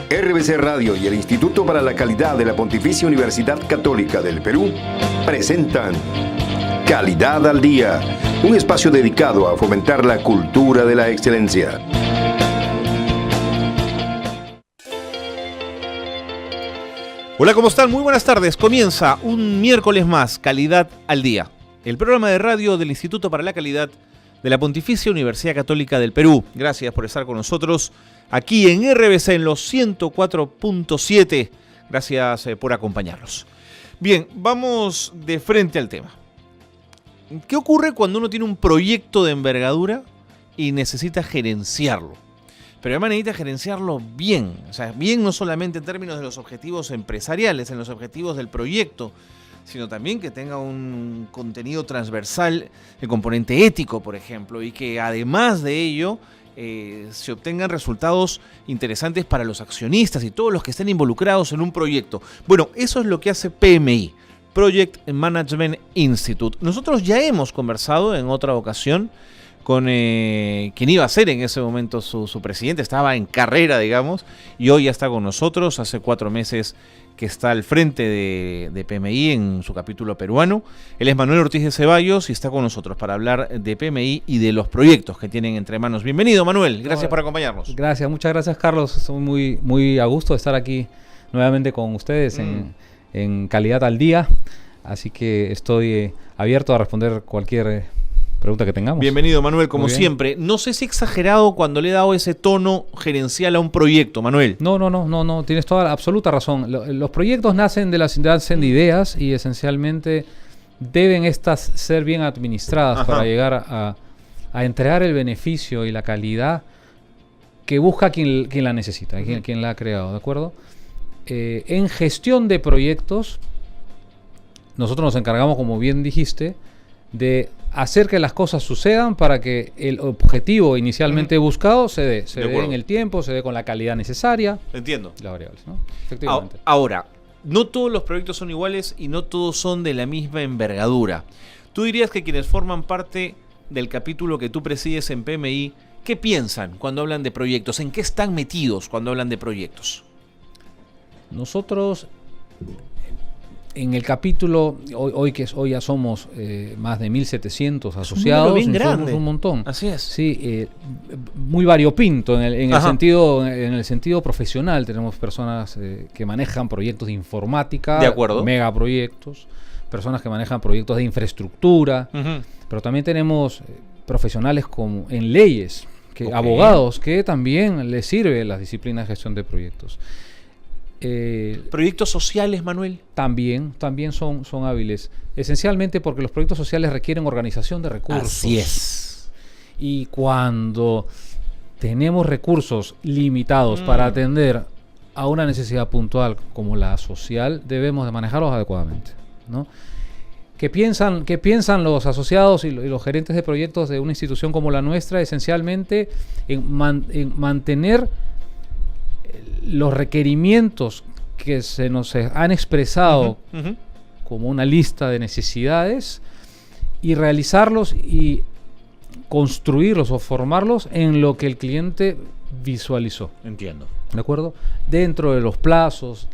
RBC Radio y el Instituto para la Calidad de la Pontificia Universidad Católica del Perú presentan Calidad al Día, un espacio dedicado a fomentar la cultura de la excelencia. Hola, ¿cómo están? Muy buenas tardes. Comienza un miércoles más, Calidad al Día, el programa de radio del Instituto para la Calidad de la Pontificia Universidad Católica del Perú. Gracias por estar con nosotros aquí en RBC en los 104.7. Gracias por acompañarnos. Bien, vamos de frente al tema. ¿Qué ocurre cuando uno tiene un proyecto de envergadura y necesita gerenciarlo? Pero además necesita gerenciarlo bien. O sea, bien no solamente en términos de los objetivos empresariales, en los objetivos del proyecto, sino también que tenga un contenido transversal, el componente ético, por ejemplo, y que además de ello se obtengan resultados interesantes para los accionistas y todos los que estén involucrados en un proyecto. Bueno, eso es lo que hace PMI, Project Management Institute. Nosotros ya hemos conversado en otra ocasión con quien iba a ser en ese momento su presidente, estaba en carrera, digamos, y hoy ya está con nosotros, hace 4 meses que está al frente de PMI en su capítulo peruano. Él es Manuel Ortiz de Ceballos y está con nosotros para hablar de PMI y de los proyectos que tienen entre manos. Bienvenido, Manuel, gracias por acompañarnos. Gracias, muchas gracias, Carlos. Estoy muy a gusto de estar aquí nuevamente con ustedes en Calidad al Día, así que estoy abierto a responder cualquier pregunta que tengamos. Bienvenido, Manuel, como siempre. No sé si he exagerado cuando le he dado ese tono gerencial a un proyecto, Manuel. No, tienes toda la absoluta razón. Los proyectos nacen de ideas y esencialmente deben estas ser bien administradas para llegar a entregar el beneficio y la calidad que busca quien la necesita, quien la ha creado, ¿de acuerdo? En gestión de proyectos, nosotros nos encargamos, como bien dijiste, de hacer que las cosas sucedan para que el objetivo inicialmente buscado se dé en el tiempo, se dé con la calidad necesaria. Entiendo. Las variables, ¿no? Efectivamente. Ahora, no todos los proyectos son iguales y no todos son de la misma envergadura. ¿Tú dirías que quienes forman parte del capítulo que tú presides en PMI, qué piensan cuando hablan de proyectos? ¿En qué están metidos cuando hablan de proyectos? Nosotros, en el capítulo, hoy ya somos más de 1.700 asociados, bien grande. Somos un montón. Así es. Sí, muy variopinto en el sentido profesional. Tenemos personas que manejan proyectos de informática, de acuerdo, megaproyectos, personas que manejan proyectos de infraestructura, pero también tenemos profesionales en leyes, abogados, que también les sirve las disciplinas de gestión de proyectos. ¿Proyectos sociales, Manuel? También son hábiles, esencialmente porque los proyectos sociales requieren organización de recursos. Así es. Y cuando tenemos recursos limitados para atender a una necesidad puntual como la social, debemos de manejarlos adecuadamente, ¿no? ¿Qué piensan los asociados y los gerentes de proyectos de una institución como la nuestra? Esencialmente en mantener los requerimientos que se nos han expresado como una lista de necesidades y realizarlos y construirlos o formarlos en lo que el cliente visualizó. Entiendo. ¿De acuerdo? Dentro de los plazos,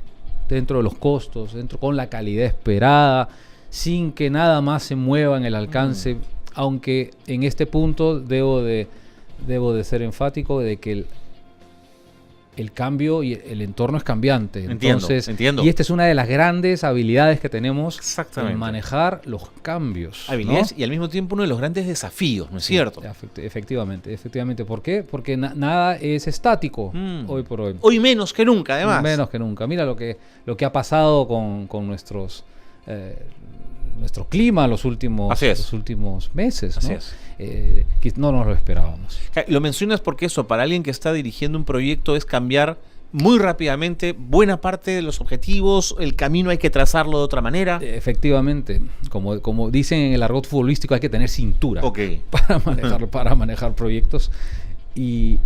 dentro de los costos, con la calidad esperada, sin que nada más se mueva en el alcance, aunque en este punto debo de ser enfático de que el cambio y el entorno es cambiante. Entiendo. Y esta es una de las grandes habilidades que tenemos en manejar los cambios. Habilidades, ¿no? Y al mismo tiempo uno de los grandes desafíos, ¿no es cierto? Efectivamente. ¿Por qué? Porque nada es estático hoy por hoy. Hoy menos que nunca, además. Menos que nunca. Mira lo que ha pasado con nuestro clima los últimos meses, ¿no? Así es. Que no nos lo esperábamos. Lo mencionas porque eso, para alguien que está dirigiendo un proyecto, es cambiar muy rápidamente buena parte de los objetivos, el camino hay que trazarlo de otra manera. Efectivamente, como dicen en el argot futbolístico, hay que tener cintura para manejar proyectos y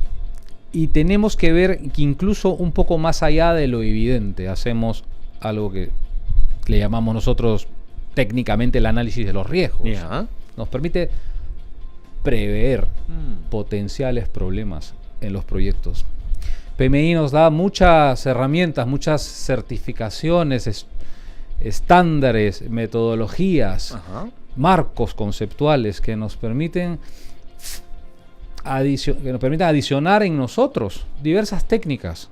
tenemos que ver que incluso un poco más allá de lo evidente, hacemos algo que le llamamos nosotros técnicamente el análisis de los riesgos. Yeah. Nos permite prever potenciales problemas en los proyectos. PMI nos da muchas herramientas, muchas certificaciones, estándares, metodologías, marcos conceptuales que nos permiten adicionar en nosotros diversas técnicas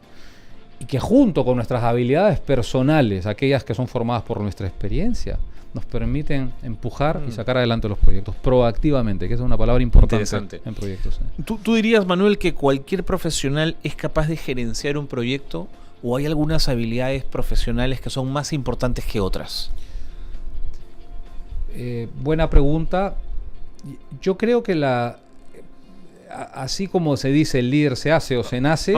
y que junto con nuestras habilidades personales, aquellas que son formadas por nuestra experiencia, nos permiten empujar y sacar adelante los proyectos proactivamente, que esa es una palabra importante en proyectos. ¿Tú dirías, Manuel, que cualquier profesional es capaz de gerenciar un proyecto o hay algunas habilidades profesionales que son más importantes que otras? Buena pregunta. Yo creo que así como se dice el líder se hace o se nace,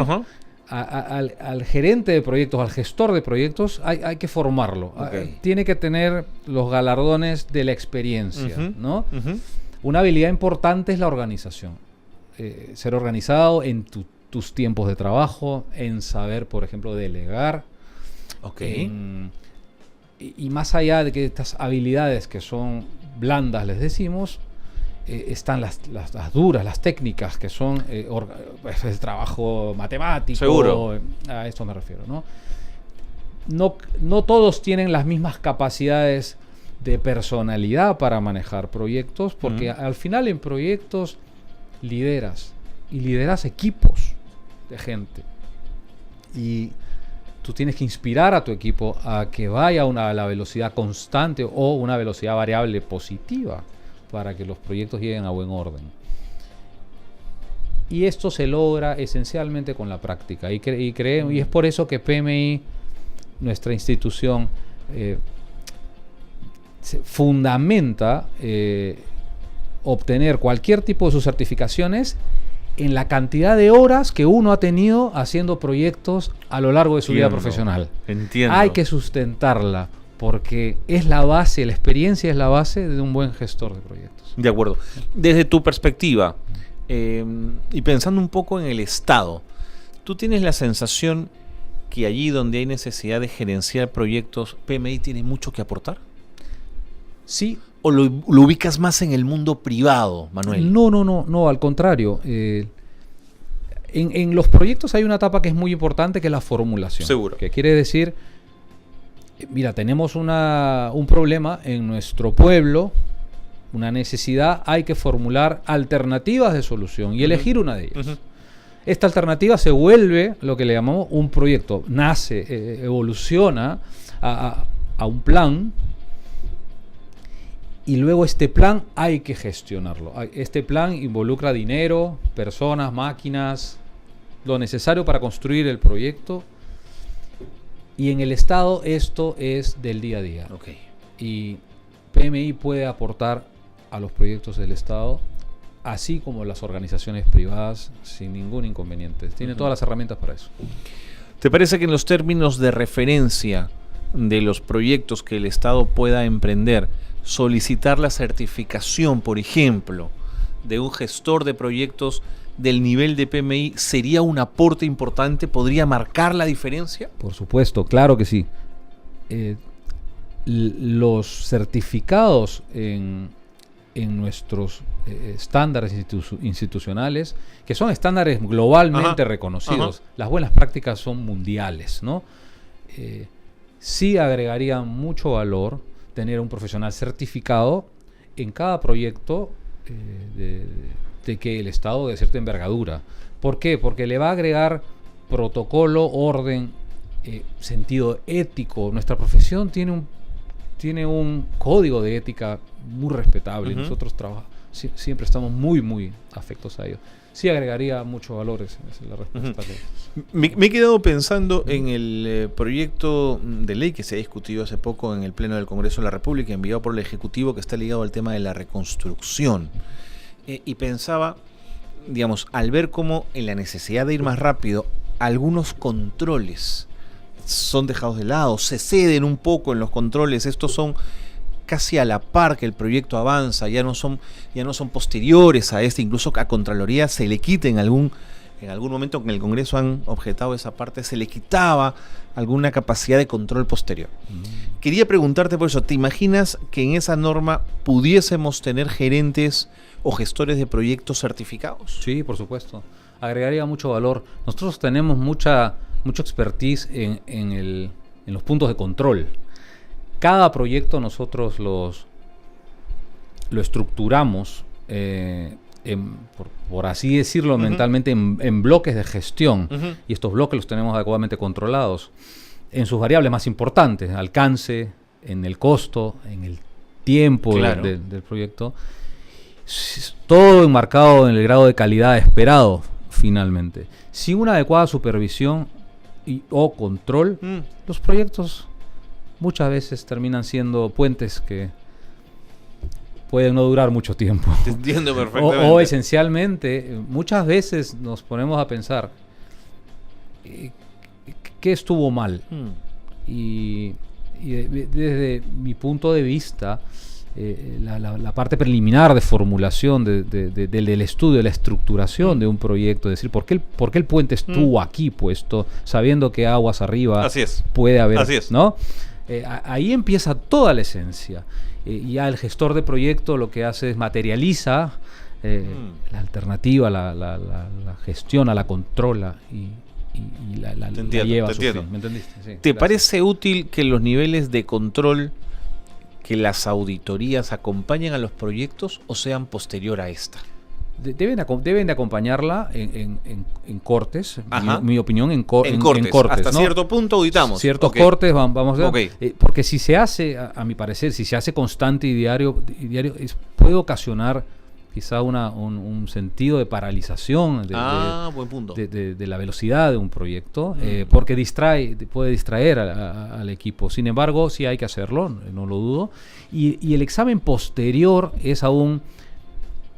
al gerente de proyectos, al gestor de proyectos, hay que formarlo. Tiene que tener los galardones de la experiencia, ¿no? Una habilidad importante es la organización. Ser organizado en tus tiempos de trabajo, en saber, por ejemplo, delegar. Y más allá de que estas habilidades que son blandas, les decimos, están las duras, las técnicas, que son el trabajo matemático. Seguro. A esto me refiero, ¿no? No todos tienen las mismas capacidades de personalidad para manejar proyectos, porque al final en proyectos lideras equipos de gente. Y tú tienes que inspirar a tu equipo a que vaya a la velocidad constante o una velocidad variable positiva para que los proyectos lleguen a buen orden. Y esto se logra esencialmente con la práctica. Y es por eso que PMI, nuestra institución, se fundamenta obtener cualquier tipo de sus certificaciones en la cantidad de horas que uno ha tenido haciendo proyectos a lo largo de su vida profesional. Entiendo. Hay que sustentarla, porque es la base, la experiencia es la base de un buen gestor de proyectos. De acuerdo. Desde tu perspectiva, y pensando un poco en el Estado, ¿tú tienes la sensación que allí donde hay necesidad de gerenciar proyectos, PMI tiene mucho que aportar? Sí. ¿O lo ubicas más en el mundo privado, Manuel? No, al contrario. En los proyectos hay una etapa que es muy importante, que es la formulación. Seguro. Que quiere decir, mira, tenemos un problema en nuestro pueblo, una necesidad, hay que formular alternativas de solución y elegir una de ellas. Esta alternativa se vuelve lo que le llamamos un proyecto. Nace, evoluciona a un plan. Y luego este plan hay que gestionarlo. Este plan involucra dinero, personas, máquinas, lo necesario para construir el proyecto. Y en el Estado esto es del día a día. Y PMI puede aportar a los proyectos del Estado, así como las organizaciones privadas, sin ningún inconveniente. Tiene todas las herramientas para eso. ¿Te parece que en los términos de referencia de los proyectos que el Estado pueda emprender, solicitar la certificación, por ejemplo, de un gestor de proyectos del nivel de PMI sería un aporte importante? ¿Podría marcar la diferencia? Por supuesto, claro que sí. Los certificados en nuestros estándares institucionales, que son estándares globalmente reconocidos, las buenas prácticas son mundiales, ¿no? Sí agregaría mucho valor tener un profesional certificado en cada proyecto de que el Estado de cierta envergadura. ¿Por qué? Porque le va a agregar protocolo, orden, sentido ético. Nuestra profesión tiene un código de ética muy respetable. Nosotros siempre estamos muy afectos a ello. Sí agregaría mucho valor, esa es la respuesta. Me he quedado pensando en el proyecto de ley que se ha discutido hace poco en el Pleno del Congreso de la República, enviado por el Ejecutivo, que está ligado al tema de la reconstrucción. Y pensaba, digamos, al ver cómo en la necesidad de ir más rápido, algunos controles son dejados de lado, se ceden un poco en los controles, estos son casi a la par que el proyecto avanza, ya no son posteriores a este, incluso a Contraloría se le quita en algún momento que en el Congreso han objetado esa parte, se le quitaba alguna capacidad de control posterior. Quería preguntarte por eso, ¿te imaginas que en esa norma pudiésemos tener gerentes o gestores de proyectos certificados? Sí, por supuesto. agregaría mucho valor. Nosotros tenemos mucho expertise en los puntos de control. Cada proyecto nosotros lo estructuramos, por así decirlo, mentalmente en bloques de gestión. Y estos bloques los tenemos adecuadamente controlados en sus variables más importantes: alcance, en el costo, en el tiempo del proyecto. Todo enmarcado en el grado de calidad esperado finalmente. Sin una adecuada supervisión o control, los proyectos muchas veces terminan siendo puentes que pueden no durar mucho tiempo. Te entiendo perfectamente. O esencialmente, muchas veces nos ponemos a pensar qué estuvo mal. Y desde mi punto de vista, la parte preliminar de formulación del estudio, de la estructuración de un proyecto, es decir, ¿por qué el puente estuvo aquí puesto, sabiendo que aguas arriba puede haber? Así es. ¿No? Ahí empieza toda la esencia. Ya el gestor de proyecto lo que hace es materializa la alternativa, la gestiona, la controla y la lleva a su fin. ¿Me entendiste? Sí, ¿Te gracias. parece útil que los niveles de control, que las auditorías acompañen a los proyectos o sean posterior a esta? Deben de acompañarla en cortes, mi opinión, en cortes. Hasta ¿no? cierto punto auditamos. Ciertos cortes vamos a ver. Porque si se hace, a mi parecer, si se hace constante y diario puede ocasionar quizá un sentido de paralización buen punto. de la velocidad de un proyecto, porque puede distraer al equipo. Sin embargo, sí hay que hacerlo, no lo dudo. Y el examen posterior es aún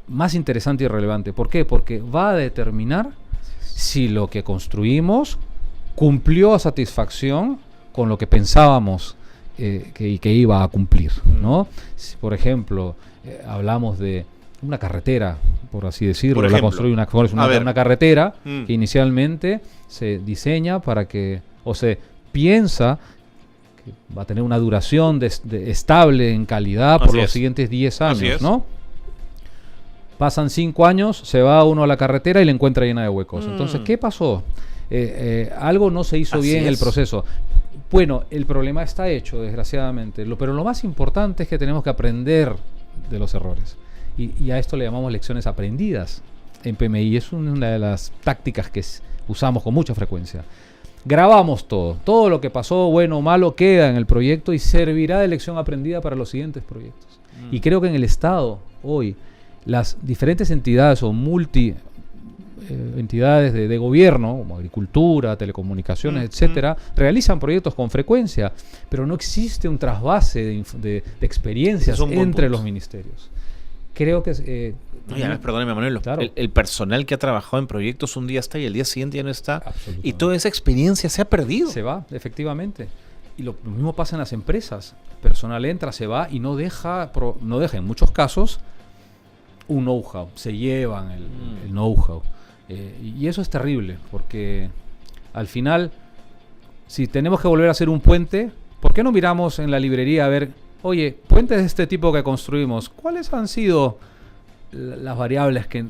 más interesante y relevante. ¿Por qué? Porque va a determinar si lo que construimos cumplió a satisfacción con lo que pensábamos que iba a cumplir, ¿no? Si, por ejemplo, hablamos de una carretera, por así decirlo, la construye una carretera que inicialmente se diseña o se piensa que va a tener una duración estable en calidad por los siguientes 10 años, ¿no? Pasan 5 años, se va uno a la carretera y la encuentra llena de huecos. Entonces, ¿qué pasó? Algo no se hizo bien en el proceso. Bueno, el problema está hecho, desgraciadamente. Pero lo más importante es que tenemos que aprender de los errores. Y a esto le llamamos lecciones aprendidas en PMI. Es una de las tácticas que usamos con mucha frecuencia. Grabamos todo lo que pasó, bueno o malo, queda en el proyecto y servirá de lección aprendida para los siguientes proyectos. Y creo que en el Estado, hoy, las diferentes entidades o entidades de gobierno, como agricultura, telecomunicaciones, etcétera, realizan proyectos con frecuencia, pero no existe un trasvase de experiencias entre los ministerios. Creo que... perdóneme, Manuel, claro. El personal que ha trabajado en proyectos un día está y el día siguiente ya no está, y toda esa experiencia se ha perdido. Se va, efectivamente. Y lo mismo pasa en las empresas. El personal entra, se va y no deja en muchos casos un know-how, se llevan el know-how. Y eso es terrible, porque al final, si tenemos que volver a hacer un puente, ¿por qué no miramos en la librería a ver, oye, puentes de este tipo que construimos, ¿cuáles han sido las variables que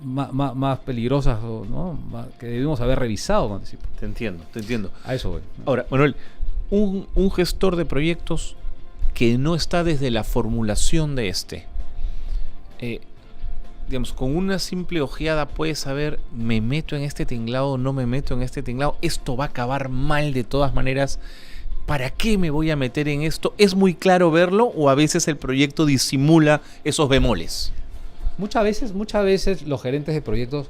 más peligrosas, ¿no? que debimos haber revisado con anticipo? Te entiendo. A eso voy. Ahora, Manuel, un gestor de proyectos que no está desde la formulación de digamos, con una simple ojeada puede saber, me meto en este tinglado o no me meto en este tinglado, esto va a acabar mal de todas maneras, ¿para qué me voy a meter en esto? ¿Es muy claro verlo o a veces el proyecto disimula esos bemoles? Muchas veces los gerentes de proyectos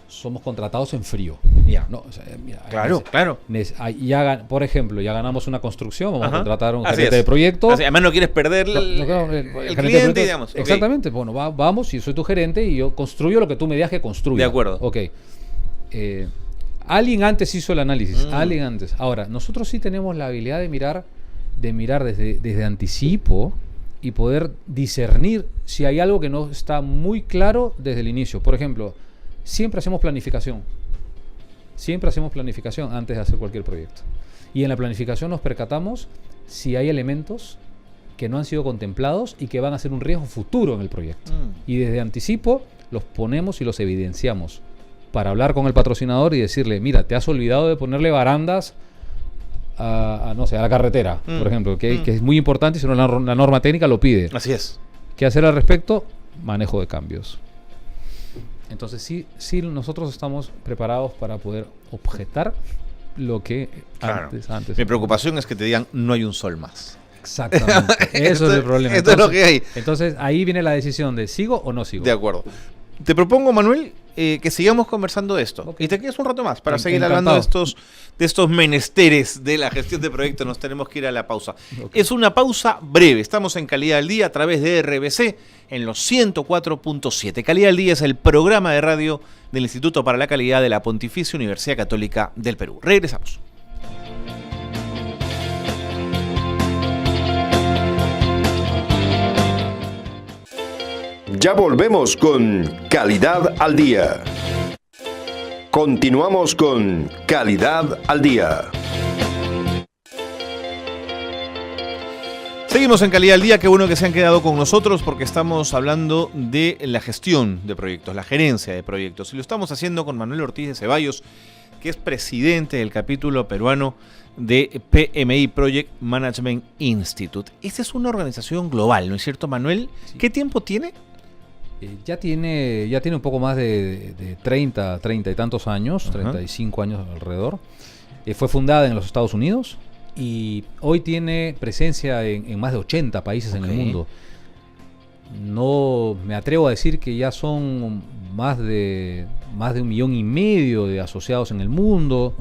somos contratados en frío. ¿no? O sea, mira, claro. Por ejemplo, ya ganamos una construcción, vamos a contratar a un gerente de proyecto. Además no quieres perder el cliente, digamos. Exactamente. Bueno, vamos, si soy tu gerente y yo construyo lo que tú me digas que construya. De acuerdo. Ok. Alguien antes hizo el análisis. Alguien antes. Ahora, nosotros sí tenemos la habilidad de mirar desde anticipo y poder discernir si hay algo que no está muy claro desde el inicio. Por ejemplo, siempre hacemos planificación antes de hacer cualquier proyecto. Y en la planificación nos percatamos si hay elementos que no han sido contemplados y que van a ser un riesgo futuro en el proyecto. Y desde anticipo los ponemos y los evidenciamos. para hablar con el patrocinador y decirle, mira, te has olvidado de ponerle barandas no sé, a la carretera, por ejemplo, que es muy importante y si no la norma técnica lo pide. Así es. ¿Qué hacer al respecto? Manejo de cambios. Entonces sí nosotros estamos preparados para poder objetar lo que antes. Mi preocupación es que te digan no hay un sol más. Exactamente. Eso es el problema. Esto es lo que hay. Entonces ahí viene la decisión de ¿sigo o no sigo? De acuerdo. Te propongo, Manuel, que sigamos conversando de esto. Okay. Y te quedas un rato más para seguir hablando de estos menesteres de la gestión de proyectos. Nos tenemos que ir a la pausa. Okay. Es una pausa breve. Estamos en Calidad al Día a través de RBC en los 104.7. Calidad al Día es el programa de radio del Instituto para la Calidad de la Pontificia Universidad Católica del Perú. Regresamos. Ya volvemos con Calidad al Día. Continuamos con Calidad al Día. Seguimos en Calidad al Día, qué bueno que se han quedado con nosotros porque estamos hablando de la gestión de proyectos, la gerencia de proyectos. Y lo estamos haciendo con Manuel Ortiz de Ceballos, que es presidente del capítulo peruano de PMI, Project Management Institute. Esta es una organización global, ¿no es cierto, Manuel? Sí. ¿Qué tiempo tiene? Ya tiene un poco más de 30 y tantos años, 35 años alrededor. Fue fundada en los Estados Unidos y hoy tiene presencia en más de 80 países en el mundo. No me atrevo a decir que ya son más de 1,5 millones de asociados en el mundo,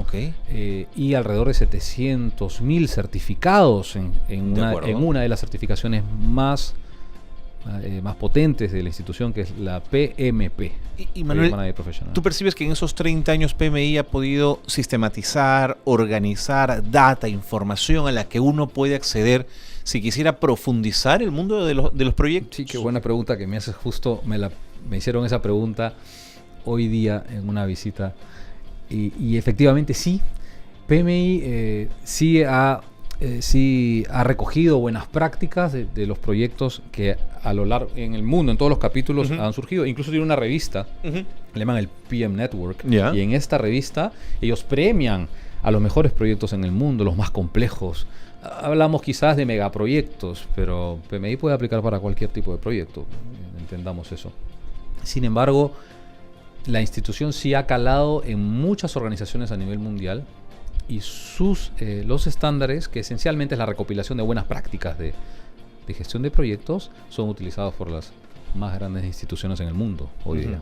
y alrededor de 700,000 certificados en una de las certificaciones más potentes de la institución, que es la PMP. Y Manuel, ¿tú percibes que en esos 30 años PMI ha podido sistematizar, organizar data, información a la que uno puede acceder si quisiera profundizar el mundo de los proyectos? Sí, qué buena pregunta que me haces. Justo me hicieron esa pregunta hoy día en una visita y efectivamente sí, PMI sí ha recogido buenas prácticas de los proyectos que a lo largo en el mundo, en todos los capítulos han surgido. Incluso tiene una revista, le llaman el PM Network, y en esta revista ellos premian a los mejores proyectos en el mundo, los más complejos. Hablamos quizás de megaproyectos, pero PMI puede aplicar para cualquier tipo de proyecto, entendamos eso. Sin embargo, la institución sí ha calado en muchas organizaciones a nivel mundial y los estándares, que esencialmente es la recopilación de buenas prácticas de gestión de proyectos, son utilizados por las más grandes instituciones en el mundo hoy día.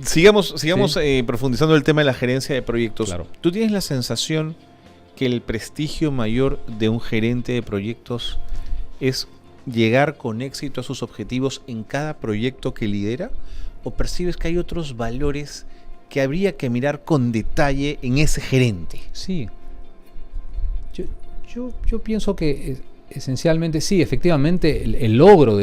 Sigamos profundizando el tema de la gerencia de proyectos. Claro. ¿Tú tienes la sensación que el prestigio mayor de un gerente de proyectos es llegar con éxito a sus objetivos en cada proyecto que lidera? ¿O percibes que hay otros valores que habría que mirar con detalle en ese gerente? Sí. Yo pienso que esencialmente sí, efectivamente el logro o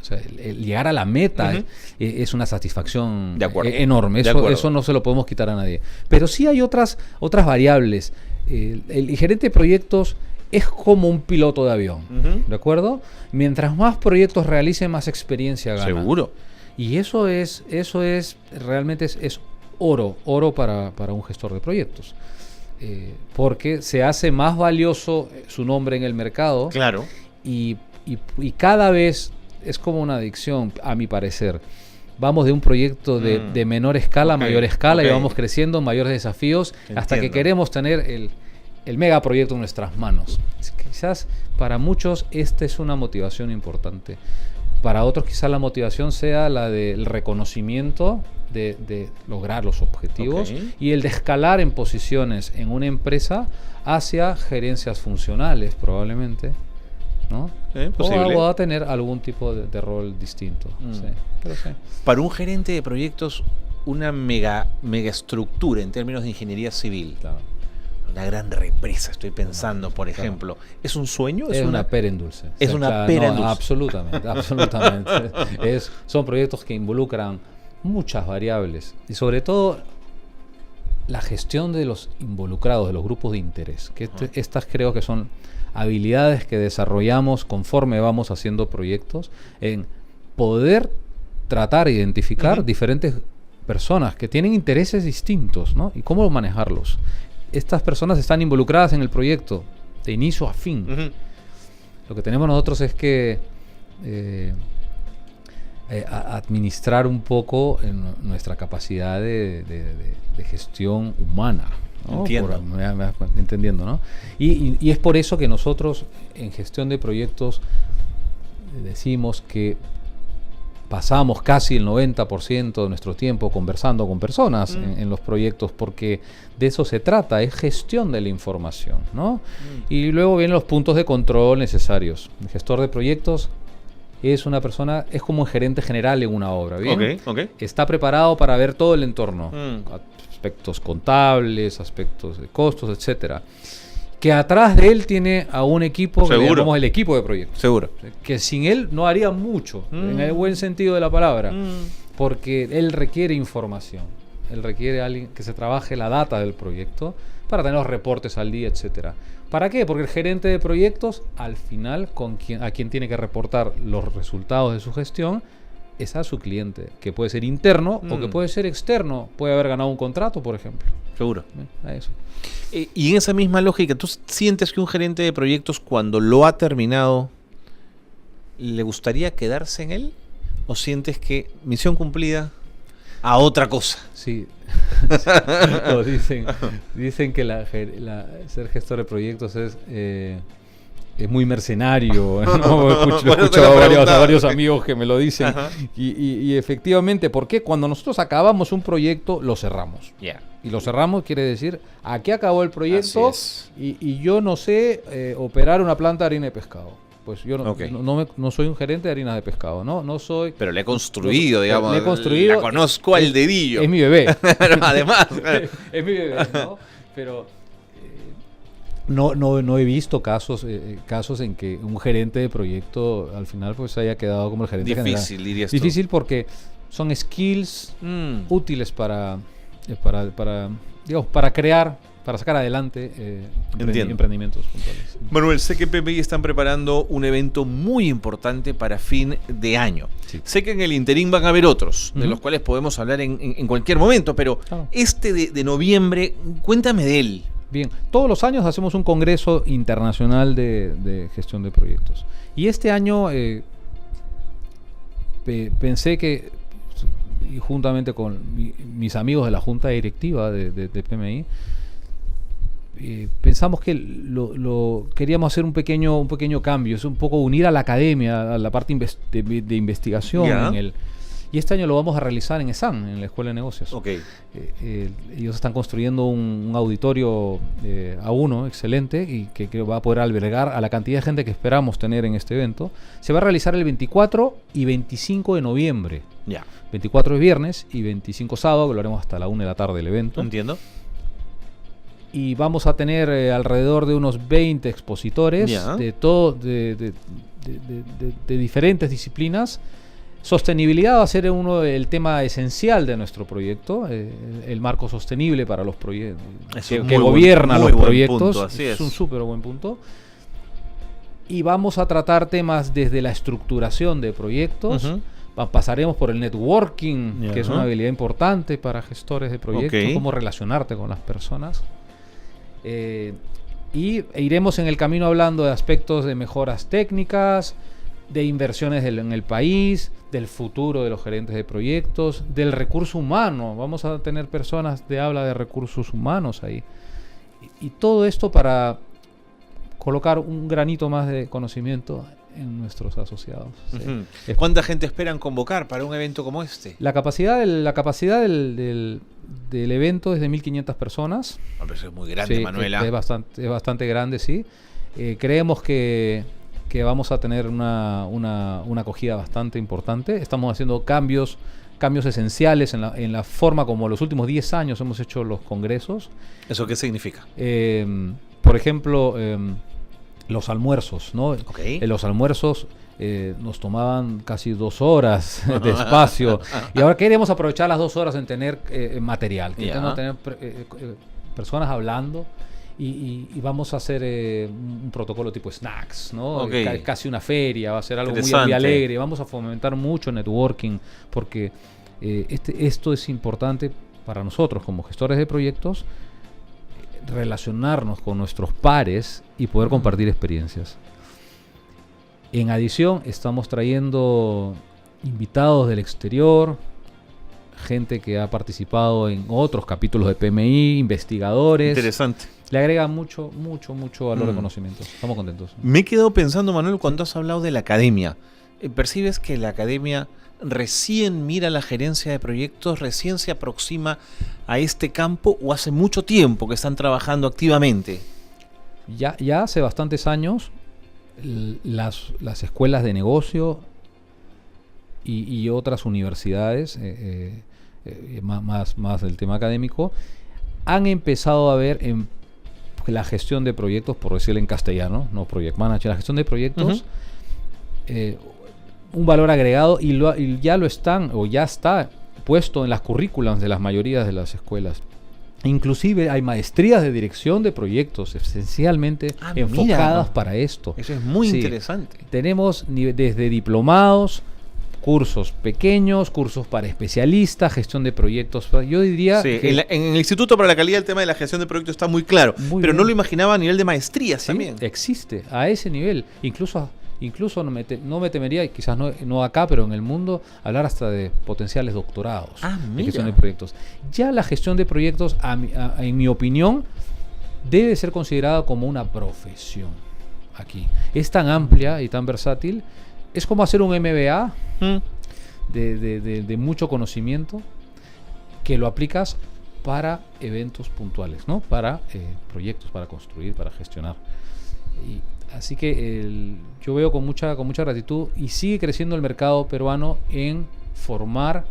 sea, el llegar a la meta es una satisfacción enorme. Eso no se lo podemos quitar a nadie. Pero sí hay otras variables. El gerente de proyectos es como un piloto de avión, ¿de acuerdo? Mientras más proyectos realice, más experiencia gana. Seguro. Y eso es realmente es oro para un gestor de proyectos. Porque se hace más valioso su nombre en el mercado. Claro. Y cada vez es como una adicción, a mi parecer. Vamos de un proyecto de menor escala a mayor escala y vamos creciendo, mayores desafíos, hasta que queremos tener el megaproyecto en nuestras manos. Quizás para muchos esta es una motivación importante. Para otros quizás la motivación sea la del reconocimiento de lograr los objetivos y el de escalar en posiciones en una empresa hacia gerencias funcionales probablemente, ¿no? O a tener algún tipo de rol distinto. Pero sí. Para un gerente de proyectos, una mega estructura en términos de ingeniería civil, una gran represa, estoy pensando, por ejemplo, ¿es un sueño? Es una pera en dulce. Es una pera en dulce. Absolutamente. Son proyectos que involucran muchas variables y sobre todo la gestión de los involucrados, de los grupos de interés, que estas creo que son habilidades que desarrollamos conforme vamos haciendo proyectos, en poder tratar de identificar diferentes personas que tienen intereses distintos, ¿no? Y cómo manejarlos. Estas personas están involucradas en el proyecto de inicio a fin. Lo que tenemos nosotros es que administrar un poco en nuestra capacidad de gestión humana, ¿no? Entiendo. Me vas entendiendo, ¿no? Y es por eso que nosotros en gestión de proyectos decimos que pasamos casi el 90% de nuestro tiempo conversando con personas en los proyectos, porque de eso se trata, es gestión de la información, ¿no? Y luego vienen los puntos de control necesarios. El gestor de proyectos es una persona, es como un gerente general en una obra, ¿bien? Okay. Está preparado para ver todo el entorno, aspectos contables, aspectos de costos, etcétera. Que atrás de él tiene a un equipo, que le llamamos el equipo de proyectos. Seguro. Que sin él no haría mucho, en el buen sentido de la palabra, porque él requiere información. Él requiere a alguien que se trabaje la data del proyecto para tener los reportes al día, etcétera. ¿Para qué? Porque el gerente de proyectos, al final, a quien tiene que reportar los resultados de su gestión, es a su cliente, que puede ser interno o que puede ser externo. Puede haber ganado un contrato, por ejemplo. Seguro. A eso. Y en esa misma lógica, ¿tú sientes que un gerente de proyectos, cuando lo ha terminado, le gustaría quedarse en él? ¿O sientes que misión cumplida a otra cosa? Sí. No, dicen que ser gestor de proyectos es muy mercenario, ¿no? Lo he escuchado a varios amigos que me lo dicen. Y efectivamente, porque cuando nosotros acabamos un proyecto, lo cerramos. Y lo cerramos quiere decir, aquí acabó el proyecto y yo no sé operar una planta de harina de pescado. Pues yo no soy un gerente de harinas de pescado, no soy... Pero le he construido, digamos. Le he construido. La conozco al dedillo. Es mi bebé. Además. Es mi bebé, ¿no? Pero no he visto casos en que un gerente de proyecto al final pues haya quedado como el gerente general. Difícil, dirías tú. Difícil porque son skills útiles para crear, para sacar adelante emprendimientos puntuales. Manuel, sé que PPI están preparando un evento muy importante para fin de año. Sí. Sé que en el interín van a haber otros, de los cuales podemos hablar en cualquier momento, pero este de noviembre, cuéntame de él. Bien, todos los años hacemos un congreso internacional de gestión de proyectos. Y este año pensé que, y juntamente con mis amigos de la junta directiva de PMI, pensamos que queríamos hacer un pequeño cambio, es un poco unir a la academia, a la parte de investigación y este año lo vamos a realizar en ESAN, en la Escuela de Negocios. Ellos están construyendo un auditorio A1 excelente y que va a poder albergar a la cantidad de gente que esperamos tener en este evento. Se va a realizar el 24 y 25 de noviembre. 24 es viernes y 25 sábado, lo haremos hasta la 1 de la tarde el evento. Entiendo. Y vamos a tener alrededor de unos 20 expositores de diferentes disciplinas. Sostenibilidad va a ser el tema esencial de nuestro proyecto, el marco sostenible para los proyectos que gobierna los proyectos. Es un súper buen punto. Y vamos a tratar temas desde la estructuración de proyectos. Pasaremos por el networking, que es una habilidad importante para gestores de proyectos, cómo relacionarte con las personas. Y iremos en el camino hablando de aspectos de mejoras técnicas, de inversiones en el país, del futuro de los gerentes de proyectos, del recurso humano. Vamos a tener personas de habla de recursos humanos ahí. Y todo esto para colocar un granito más de conocimiento en nuestros asociados. ¿Cuánta gente esperan convocar para un evento como este? La capacidad del evento es de 1.500 personas. Eso es muy grande, Manuela. Es bastante grande, sí. Creemos que vamos a tener una acogida bastante importante. Estamos haciendo cambios esenciales en la forma como los últimos 10 años hemos hecho los congresos. ¿Eso qué significa? Por ejemplo, los almuerzos, ¿no? Los almuerzos nos tomaban casi 2 horas de espacio y ahora queremos aprovechar las 2 horas en tener material, tener personas hablando y vamos a hacer un protocolo tipo snacks, ¿no? Okay. Casi una feria, va a ser algo muy Interesante. alegre. Vamos a fomentar mucho networking porque esto es importante para nosotros como gestores de proyectos, relacionarnos con nuestros pares y poder compartir experiencias. En adición, estamos trayendo invitados del exterior, gente que ha participado en otros capítulos de PMI, investigadores. Interesante. Le agrega mucho valor de conocimiento. Estamos contentos. Me he quedado pensando, Manuel, cuando has hablado de la academia. ¿Percibes que la academia recién mira la gerencia de proyectos, recién se aproxima a este campo o hace mucho tiempo que están trabajando activamente? Ya hace bastantes años las escuelas de negocio y otras universidades, más del tema académico, han empezado a ver en la gestión de proyectos, por decirlo en castellano, no project manager, la gestión de proyectos, un valor agregado y ya está puesto en las currículas de las mayorías de las escuelas. Inclusive hay maestrías de dirección de proyectos esencialmente enfocadas para esto. Eso es muy interesante. Tenemos desde diplomados, cursos pequeños, cursos para especialistas, gestión de proyectos. Yo diría que en el Instituto para la Calidad el tema de la gestión de proyectos está muy claro, pero bien. no lo imaginaba a nivel de maestrías también. Existe a ese nivel. Incluso no me temería, y quizás no acá, pero en el mundo, hablar hasta de potenciales doctorados de gestión de proyectos. Ya la gestión de proyectos, en mi opinión, debe ser considerada como una profesión aquí. Es tan amplia y tan versátil. Es como hacer un MBA de mucho conocimiento que lo aplicas para eventos puntuales, ¿no? Para proyectos, para construir, para gestionar. Así que yo veo con mucha gratitud y sigue creciendo el mercado peruano en formar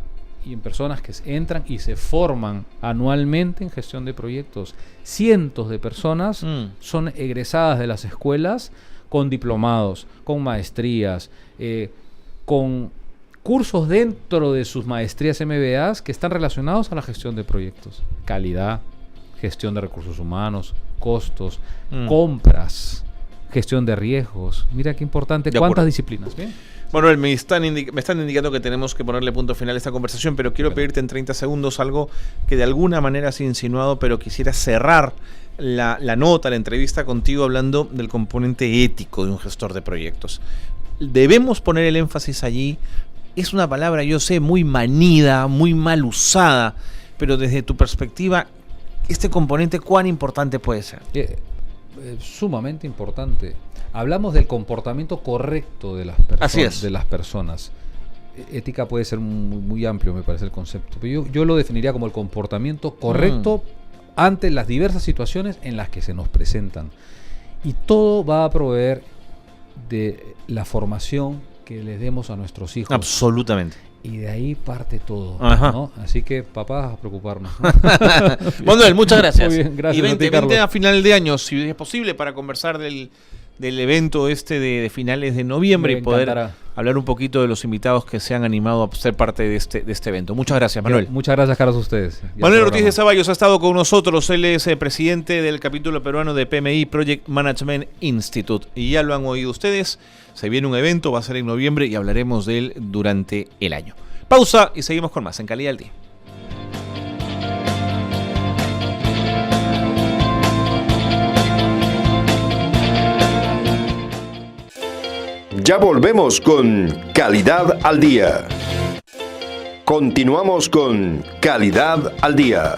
y en personas que entran y se forman anualmente en gestión de proyectos. Cientos de personas son egresadas de las escuelas con diplomados, con maestrías, con cursos dentro de sus maestrías MBAs que están relacionados a la gestión de proyectos. Calidad, gestión de recursos humanos, costos, compras, gestión de riesgos. Mira qué importante. ¿Cuántas disciplinas? ¿Bien? Manuel, me están indicando que tenemos que ponerle punto final a esta conversación, pero quiero pedirte en 30 segundos algo que de alguna manera has insinuado, pero quisiera cerrar la nota, la entrevista contigo hablando del componente ético de un gestor de proyectos. Debemos poner el énfasis allí. Es una palabra, yo sé, muy manida, muy mal usada, pero desde tu perspectiva, este componente, ¿cuán importante puede ser? Sumamente importante. Hablamos del comportamiento correcto de las personas. Ética puede ser muy amplio, me parece el concepto, pero yo lo definiría como el comportamiento correcto ante las diversas situaciones en las que se nos presentan. Y todo va a proveer de la formación que les demos a nuestros hijos. Absolutamente. Y de ahí parte todo, ¿no? Así que, papá, a preocuparnos, ¿no? Manuel, muchas gracias. Muy bien, gracias. Y vente a final de año, si es posible, para conversar del evento de finales de noviembre y poder hablar un poquito de los invitados que se han animado a ser parte de este evento. Muchas gracias, Manuel. Muchas gracias, Carlos, a ustedes. Manuel Ortiz de Ceballos ha estado con nosotros. Él es presidente del capítulo peruano de PMI, Project Management Institute. Y ya lo han oído ustedes. Se viene un evento, va a ser en noviembre y hablaremos de él durante el año. Pausa y seguimos con más en Calidad al Día. Ya volvemos con Calidad al Día. Continuamos con Calidad al Día.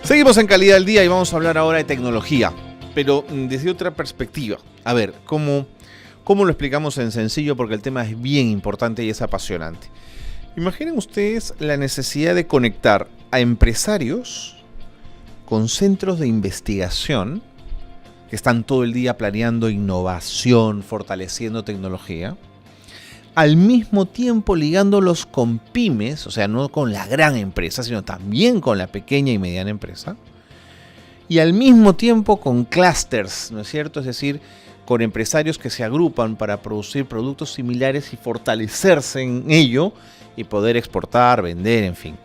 Seguimos en Calidad al Día y vamos a hablar ahora de tecnología, pero desde otra perspectiva. A ver, ¿cómo lo explicamos en sencillo? Porque el tema es bien importante y es apasionante. Imaginen ustedes la necesidad de conectar a empresarios con centros de investigación que están todo el día planeando innovación, fortaleciendo tecnología, al mismo tiempo ligándolos con pymes, o sea, no con la gran empresa, sino también con la pequeña y mediana empresa, y al mismo tiempo con clusters, ¿no es cierto? Es decir, con empresarios que se agrupan para producir productos similares y fortalecerse en ello y poder exportar, vender, en fin.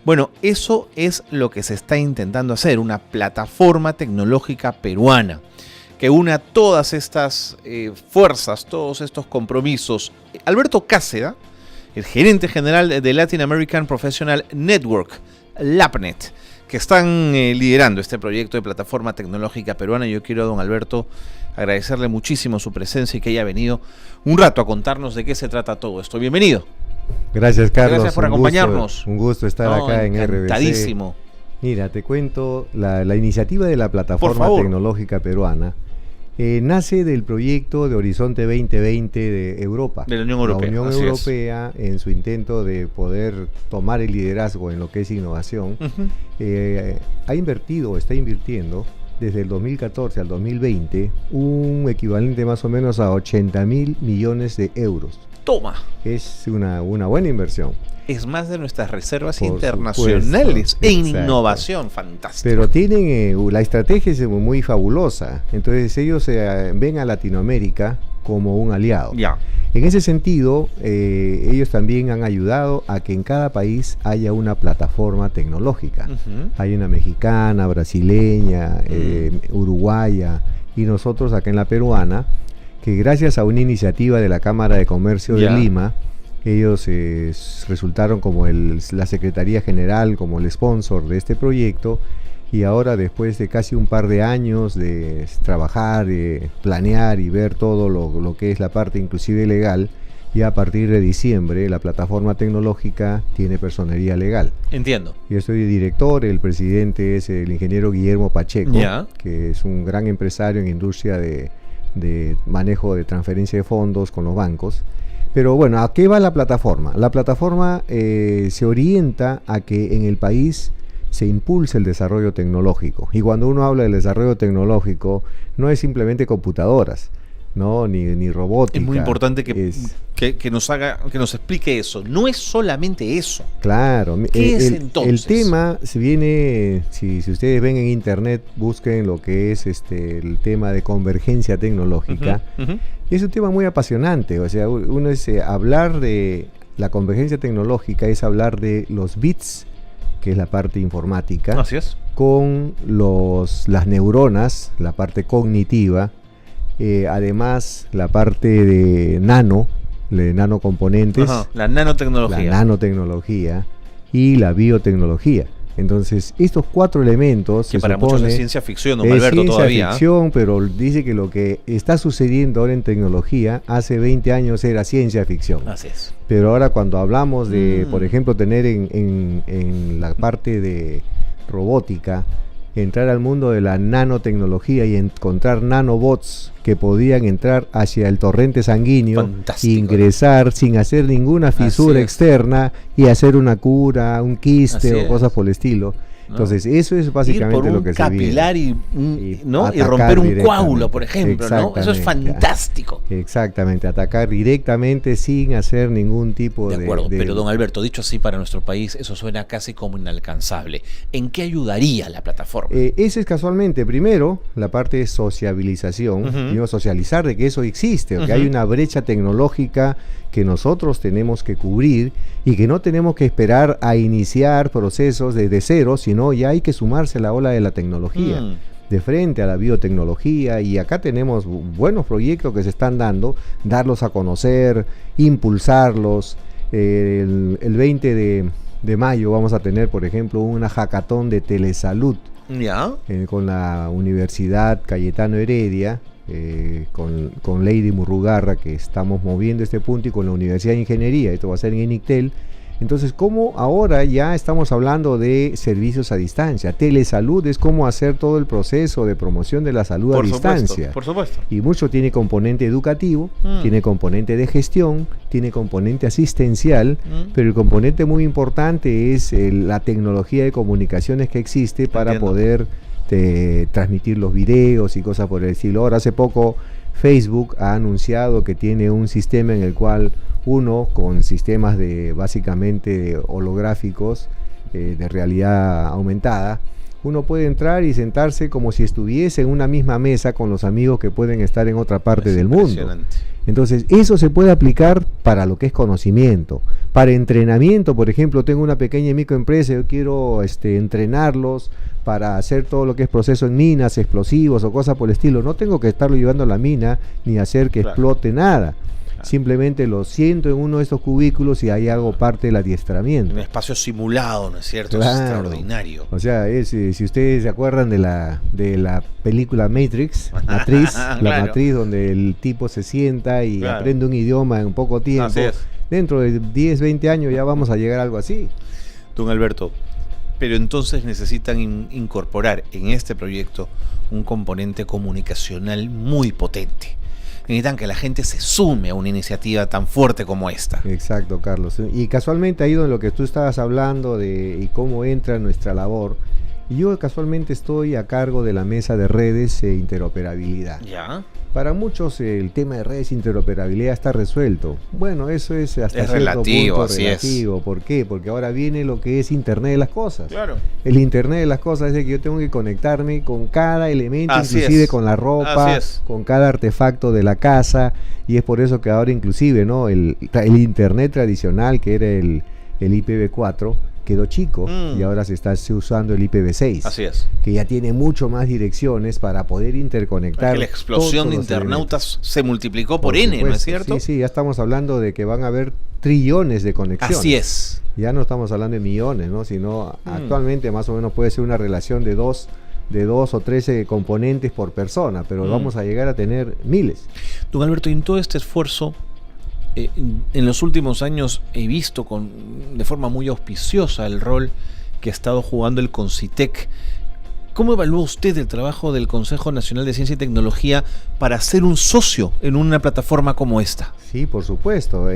Bueno, eso es lo que se está intentando hacer, una plataforma tecnológica peruana que una todas estas fuerzas, todos estos compromisos. Alberto Cáceda, el gerente general de Latin American Professional Network, LAPNET, que están liderando este proyecto de plataforma tecnológica peruana. Yo quiero a don Alberto agradecerle muchísimo su presencia y que haya venido un rato a contarnos de qué se trata todo esto. Bienvenido. Gracias, Carlos. Gracias por acompañarnos. Un gusto estar acá en RBC. Encantadísimo. Mira, te cuento, la iniciativa de la plataforma tecnológica peruana nace del proyecto de Horizonte 2020 de Europa. De la Unión Europea. La Unión Europea, en su intento de poder tomar el liderazgo en lo que es innovación, está invirtiendo desde el 2014 al 2020 un equivalente más o menos a 80.000 millones de euros. Toma. Es una buena inversión. Es más de nuestras reservas Por internacionales supuesto, en exacto. Innovación, fantástico. Pero tienen, la estrategia es muy fabulosa. Entonces ellos ven a Latinoamérica como un aliado. Ya. En ese sentido, ellos también han ayudado a que en cada país haya una plataforma tecnológica. Hay una mexicana, brasileña, uruguaya y nosotros acá en la peruana, que gracias a una iniciativa de la Cámara de Comercio de Lima, ellos resultaron como la Secretaría General, como el sponsor de este proyecto, y ahora después de casi un par de años de trabajar, planear y ver todo lo que es la parte inclusive legal, ya a partir de diciembre la plataforma tecnológica tiene personería legal. Entiendo. Yo soy director, el presidente es el ingeniero Guillermo Pacheco, que es un gran empresario en industria de manejo de transferencia de fondos con los bancos. Pero bueno, ¿a qué va la plataforma? La plataforma se orienta a que en el país se impulse el desarrollo tecnológico. Y cuando uno habla del desarrollo tecnológico, no es simplemente computadoras, ¿no? Ni robótica. Es muy importante que nos explique eso. No es solamente eso. Claro. ¿Qué es entonces? El tema, si ustedes ven en internet, busquen lo que es el tema de convergencia tecnológica. Es un tema muy apasionante. O sea, hablar de la convergencia tecnológica es hablar de los bits, que es la parte informática, así es, con las neuronas, la parte cognitiva, además la parte de nanocomponentes, la nanotecnología y la biotecnología. Entonces, estos cuatro elementos que para muchos es ciencia ficción, don Alberto, todavía. Es ciencia ficción, pero dice que lo que está sucediendo ahora en tecnología, hace 20 años era ciencia ficción. Así es. Pero ahora cuando hablamos de, por ejemplo, tener en la parte de robótica, entrar al mundo de la nanotecnología y encontrar nanobots que podían entrar hacia el torrente sanguíneo, fantástico, ingresar sin hacer ninguna fisura externa y hacer una cura, un quiste o cosas por el estilo. Entonces, eso es básicamente lo que se viene. Capilar y romper un coágulo, por ejemplo, ¿no? Eso es fantástico. Exactamente, atacar directamente sin hacer ningún tipo de... De acuerdo, pero don Alberto, dicho así para nuestro país, eso suena casi como inalcanzable. ¿En qué ayudaría la plataforma? Ese es casualmente, primero, la parte de sociabilización, digo, socializar de que eso existe, que hay una brecha tecnológica que nosotros tenemos que cubrir y que no tenemos que esperar a iniciar procesos desde cero, sino ya hay que sumarse a la ola de la tecnología, de frente a la biotecnología, y acá tenemos buenos proyectos que se están darlos a conocer, impulsarlos. El 20 de mayo vamos a tener, por ejemplo, una hackathon de telesalud con la Universidad Cayetano Heredia, con Lady Murrugarra, que estamos moviendo este punto, y con la Universidad de Ingeniería. Esto va a ser en Inictel. Entonces, como ahora ya estamos hablando de servicios a distancia, telesalud es cómo hacer todo el proceso de promoción de la salud a distancia. Por supuesto. Y mucho tiene componente educativo, tiene componente de gestión, tiene componente asistencial, pero el componente muy importante es la tecnología de comunicaciones que existe para poder transmitir los videos y cosas por el estilo. Ahora, hace poco Facebook ha anunciado que tiene un sistema en el cual uno, con sistemas básicamente holográficos de realidad aumentada, uno puede entrar y sentarse como si estuviese en una misma mesa con los amigos que pueden estar en otra parte del mundo. Entonces, eso se puede aplicar para lo que es conocimiento. Para entrenamiento, por ejemplo, tengo una pequeña microempresa, yo quiero entrenarlos para hacer todo lo que es proceso en minas, explosivos o cosas por el estilo. No tengo que estarlo llevando a la mina ni hacer que explote nada. Simplemente lo siento en uno de estos cubículos y ahí hago parte del adiestramiento. Un espacio simulado, ¿no es cierto? Claro. Es extraordinario. O sea, si ustedes se acuerdan de la película Matrix, Claro. la matriz donde el tipo se sienta y aprende un idioma en poco tiempo. Así es. Dentro de 10, 20 años ya vamos a llegar a algo así. Don Alberto, pero entonces necesitan incorporar en este proyecto un componente comunicacional muy potente. Necesitan que la gente se sume a una iniciativa tan fuerte como esta. Exacto, Carlos. Y casualmente ahí donde lo que tú estabas hablando de y cómo entra nuestra labor, yo casualmente estoy a cargo de la mesa de redes e interoperabilidad. ¿Ya? Para muchos el tema de redes e interoperabilidad está resuelto. Bueno, eso es hasta Es cierto relativo, punto así relativo. es. ¿Por qué? Porque ahora viene lo que es Internet de las cosas. Claro. El Internet de las cosas es de que yo tengo que conectarme con cada elemento, Así inclusive es. con la ropa, Así es. con cada artefacto de la casa, y es por eso que ahora inclusive, ¿no? el Internet tradicional, que era el IPv4, quedó chico y ahora se está usando el IPv6. Así es. Que ya tiene mucho más direcciones para poder interconectar. Porque la explosión todos de los internautas elementos. se multiplicó por N, ¿no es supuesto. cierto? Sí, sí, ya estamos hablando de que van a haber trillones de conexiones. Así es. Ya no estamos hablando de millones, ¿no? Sino actualmente más o menos puede ser una relación de dos o 13 componentes por persona, pero vamos a llegar a tener miles. Don Alberto, y en todo este esfuerzo, en los últimos años he visto de forma muy auspiciosa el rol que ha estado jugando el CONCITEC. ¿Cómo evalúa usted el trabajo del Consejo Nacional de Ciencia y Tecnología para ser un socio en una plataforma como esta? Sí, por supuesto.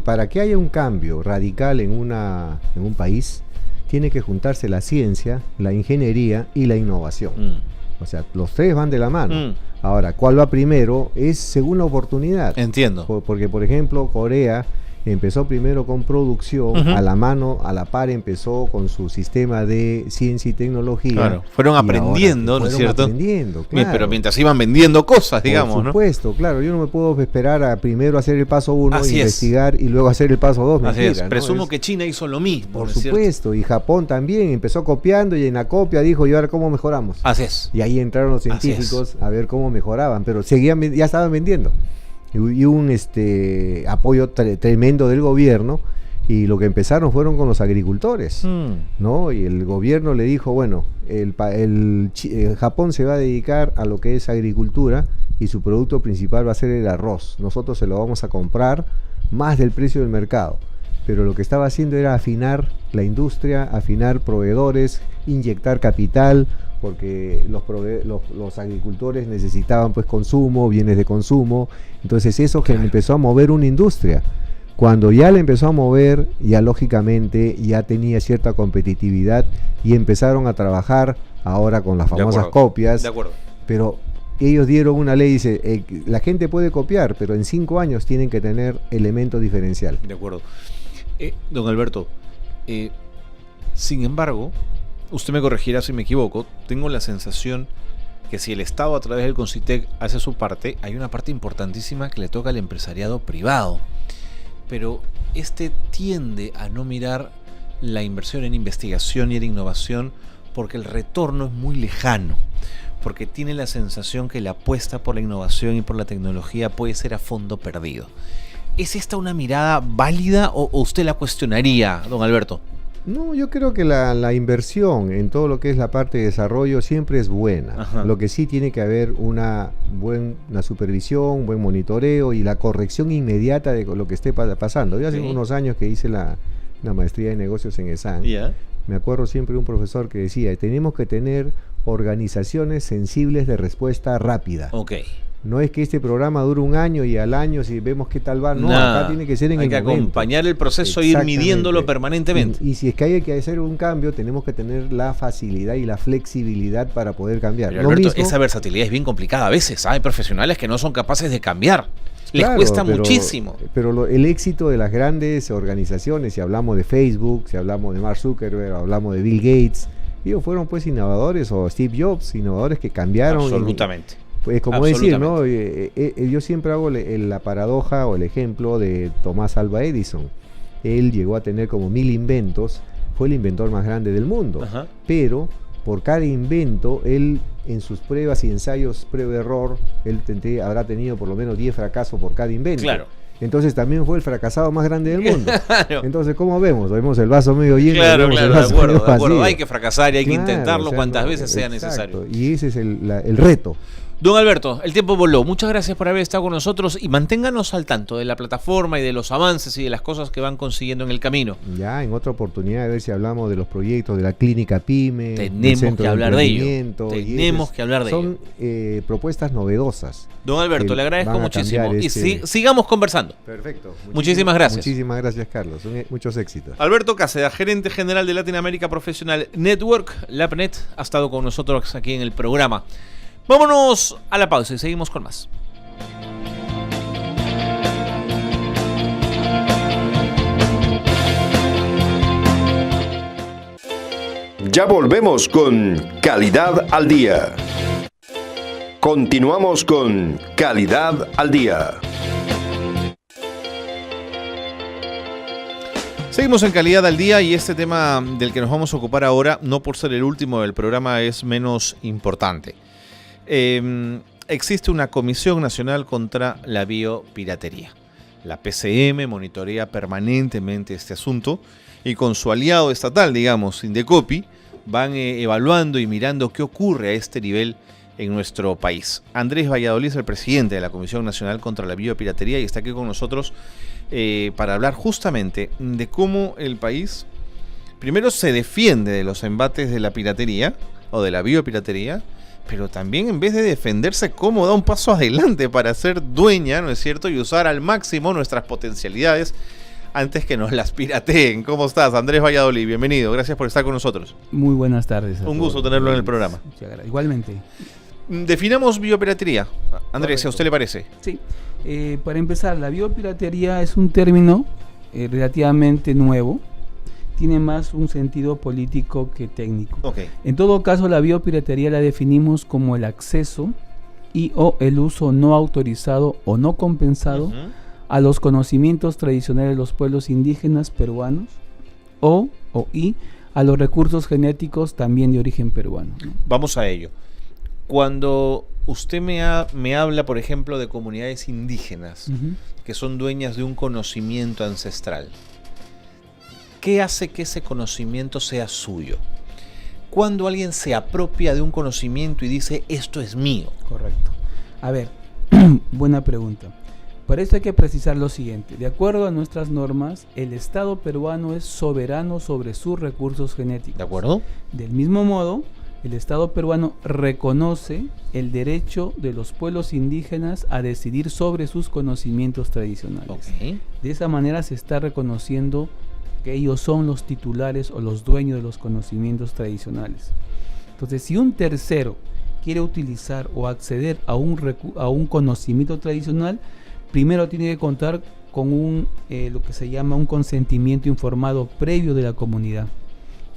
Para que haya un cambio radical en un país, tiene que juntarse la ciencia, la ingeniería y la innovación. O sea, los tres van de la mano. Ahora, ¿cuál va primero? Es según la oportunidad. Entiendo. Porque, por ejemplo, Corea empezó primero con producción, a la mano, a la par empezó con su sistema de ciencia y tecnología. Claro, fueron aprendiendo, ¿no es cierto? Aprendiendo, claro. Pero mientras iban vendiendo cosas, digamos, por supuesto, claro. Yo no me puedo esperar a primero hacer el paso 1, investigar y luego hacer el paso 2. Así es. Presumo que China hizo lo mismo. Por supuesto, y Japón también empezó copiando y en la copia dijo, ¿y ahora cómo mejoramos? Así es. Y ahí entraron los científicos a ver cómo mejoraban, pero ya estaban vendiendo. Y un apoyo tremendo del gobierno, y lo que empezaron fueron con los agricultores, ¿no? Y el gobierno le dijo, bueno, Japón se va a dedicar a lo que es agricultura y su producto principal va a ser el arroz. Nosotros se lo vamos a comprar más del precio del mercado. Pero lo que estaba haciendo era afinar la industria, afinar proveedores, inyectar capital, porque los agricultores necesitaban pues consumo, bienes de consumo. Entonces eso que empezó a mover una industria. Cuando ya la empezó a mover, ya lógicamente ya tenía cierta competitividad y empezaron a trabajar ahora con las famosas copias. De acuerdo. Pero ellos dieron una ley, dice, la gente puede copiar, pero en 5 años tienen que tener elemento diferencial. De acuerdo. Don Alberto, sin embargo, usted me corregirá si me equivoco, tengo la sensación que si el Estado a través del CONCITEC hace su parte, hay una parte importantísima que le toca al empresariado privado. Pero tiende a no mirar la inversión en investigación y en innovación porque el retorno es muy lejano, porque tiene la sensación que la apuesta por la innovación y por la tecnología puede ser a fondo perdido. ¿Es esta una mirada válida o usted la cuestionaría, don Alberto? No, yo creo que la inversión en todo lo que es la parte de desarrollo siempre es buena. Ajá. Lo que sí tiene que haber una supervisión, buen monitoreo y la corrección inmediata de lo que esté pasando. Yo hace unos años que hice la maestría de negocios en ESAN, me acuerdo siempre de un profesor que decía, tenemos que tener organizaciones sensibles de respuesta rápida. Ok. No es que este programa dure un año y al año si vemos qué tal va, no, acá tiene que ser en el momento. Hay que acompañar el proceso e ir midiéndolo permanentemente. Y si es que hay que hacer un cambio, tenemos que tener la facilidad y la flexibilidad para poder cambiar. Pero Alberto, esa versatilidad es bien complicada a veces. Hay profesionales que no son capaces de cambiar. Les cuesta muchísimo. Pero el éxito de las grandes organizaciones, si hablamos de Facebook, si hablamos de Mark Zuckerberg, hablamos de Bill Gates, ellos fueron pues innovadores, o Steve Jobs, innovadores que cambiaron. Absolutamente. Pues como decir, ¿no? Yo siempre hago la paradoja o el ejemplo de Tomás Alva Edison. Él llegó a tener como 1000 inventos, fue el inventor más grande del mundo. Ajá. Pero por cada invento, él en sus pruebas y ensayos prueba-error, él habrá tenido por lo menos 10 fracasos por cada invento. Claro. Entonces también fue el fracasado más grande del mundo. Claro. Entonces, ¿cómo vemos? Vemos el vaso medio lleno. Claro, vemos el de vaso acuerdo, medio de acuerdo. vacío. Hay que fracasar y hay que Claro, intentarlo o sea, cuantas no, veces sea exacto. necesario. Y ese es el reto. Don Alberto, el tiempo voló. Muchas gracias por haber estado con nosotros y manténganos al tanto de la plataforma y de los avances y de las cosas que van consiguiendo en el camino. Ya en otra oportunidad, a ver si hablamos de los proyectos de la clínica PYME. Tenemos que hablar de ello. Tenemos que hablar de ello. Son propuestas novedosas. Don Alberto, que le agradezco van a muchísimo. cambiar Y sigamos conversando. Perfecto. Muchísimas gracias. Muchísimas gracias, Carlos. Muchos éxitos. Alberto Cáceda, gerente general de Latinoamérica Professional Network, LabNet, ha estado con nosotros aquí en el programa. Vámonos a la pausa y seguimos con más. Ya volvemos con Calidad al Día. Continuamos con Calidad al Día. Seguimos en Calidad al Día y este tema del que nos vamos a ocupar ahora, no por ser el último del programa, es menos importante. Existe una Comisión Nacional contra la Biopiratería. La PCM monitorea permanentemente este asunto y con su aliado estatal, digamos, Indecopi, van evaluando y mirando qué ocurre a este nivel en nuestro país. Andrés Valladolid es el presidente de la Comisión Nacional contra la Biopiratería y está aquí con nosotros para hablar justamente de cómo el país primero se defiende de los embates de la piratería o de la biopiratería, pero también en vez de defenderse, cómo da un paso adelante para ser dueña, ¿no es cierto? Y usar al máximo nuestras potencialidades antes que nos las pirateen. ¿Cómo estás, Andrés Valladolid? Bienvenido, gracias por estar con nosotros. Muy buenas tardes. Un gusto tenerlo en el programa. Igualmente. Definamos biopiratería. Andrés, ¿a usted le parece? Sí. Para empezar, la biopiratería es un término relativamente nuevo. Tiene más un sentido político que técnico. Okay. En todo caso, la biopiratería la definimos como el acceso y o el uso no autorizado o no compensado a los conocimientos tradicionales de los pueblos indígenas peruanos y a los recursos genéticos también de origen peruano, ¿no? Vamos a ello. Cuando usted me habla, por ejemplo, de comunidades indígenas que son dueñas de un conocimiento ancestral, ¿qué hace que ese conocimiento sea suyo? Cuando alguien se apropia de un conocimiento y dice, esto es mío. Correcto. A ver, buena pregunta. Para esto hay que precisar lo siguiente. De acuerdo a nuestras normas, el Estado peruano es soberano sobre sus recursos genéticos. ¿De acuerdo? Del mismo modo, el Estado peruano reconoce el derecho de los pueblos indígenas a decidir sobre sus conocimientos tradicionales. Okay. De esa manera se está reconociendo que ellos son los titulares o los dueños de los conocimientos tradicionales. Entonces, si un tercero quiere utilizar o acceder a un conocimiento tradicional, primero tiene que contar con lo que se llama un consentimiento informado previo de la comunidad.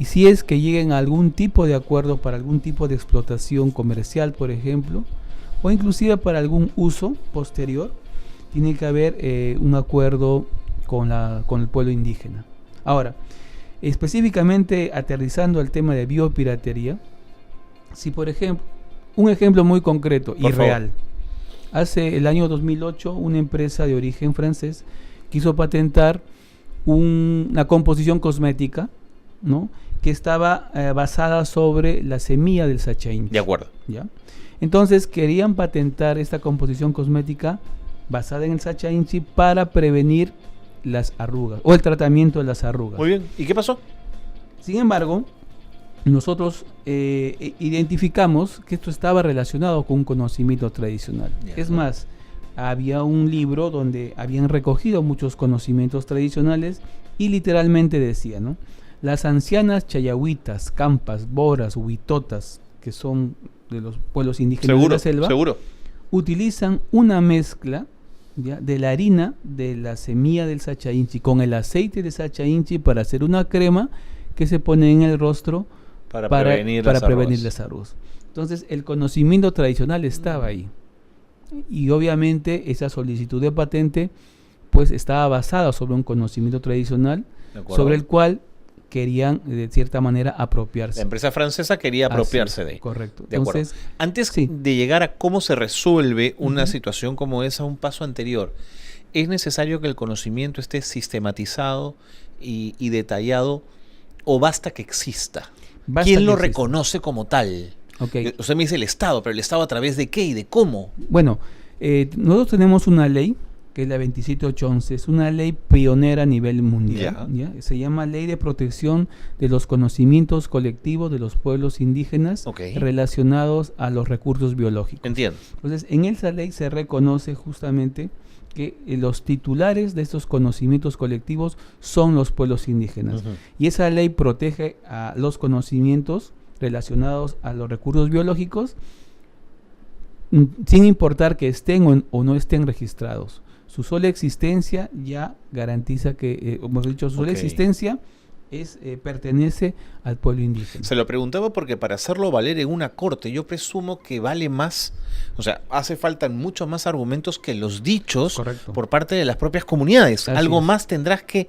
Y si es que lleguen a algún tipo de acuerdo para algún tipo de explotación comercial, por ejemplo, o inclusive para algún uso posterior, tiene que haber un acuerdo con el pueblo indígena. Ahora, específicamente aterrizando al tema de biopiratería, si por ejemplo, un ejemplo muy concreto y real, hace el año 2008 una empresa de origen francés quiso patentar una composición cosmética, ¿no?, que estaba basada sobre la semilla del sacha inchi. De acuerdo. ¿Ya? Entonces querían patentar esta composición cosmética basada en el sacha inchi para prevenir las arrugas o el tratamiento de las arrugas. Muy bien. ¿Y qué pasó? Sin embargo, nosotros identificamos que esto estaba relacionado con un conocimiento tradicional. Es más, había un libro donde habían recogido muchos conocimientos tradicionales y literalmente decía, ¿no?, las ancianas chayahuitas, campas, boras, huitotas, que son de los pueblos indígenas de la selva, utilizan una mezcla, ¿ya?, de la harina de la semilla del sacha inchi con el aceite de sacha inchi para hacer una crema que se pone en el rostro para prevenir desarrollos. Entonces, el conocimiento tradicional estaba ahí. Y obviamente esa solicitud de patente pues estaba basada sobre un conocimiento tradicional sobre el cual querían de cierta manera apropiarse. La empresa francesa quería apropiarse de. Correcto. De acuerdo. Entonces, antes de llegar a cómo se resuelve una situación como esa, un paso anterior, ¿es necesario que el conocimiento esté sistematizado y detallado o basta que exista? ¿Quién lo reconoce como tal? Okay. Usted me dice el Estado, pero ¿el Estado a través de qué y de cómo? Bueno, nosotros tenemos una ley que es la 27811, es una ley pionera a nivel mundial. ¿Ya? Se llama Ley de Protección de los Conocimientos Colectivos de los Pueblos Indígenas relacionados a los recursos biológicos. Entiendo. Entonces, en esa ley se reconoce justamente que los titulares de estos conocimientos colectivos son los pueblos indígenas. Y esa ley protege a los conocimientos relacionados a los recursos biológicos sin importar que estén o no estén registrados. Su sola existencia ya garantiza que, hemos dicho, su sola existencia pertenece al pueblo indígena. Se lo preguntaba porque para hacerlo valer en una corte, yo presumo que vale más, o sea, hace falta muchos más argumentos que los dichos por parte de las propias comunidades. Algo más tendrás que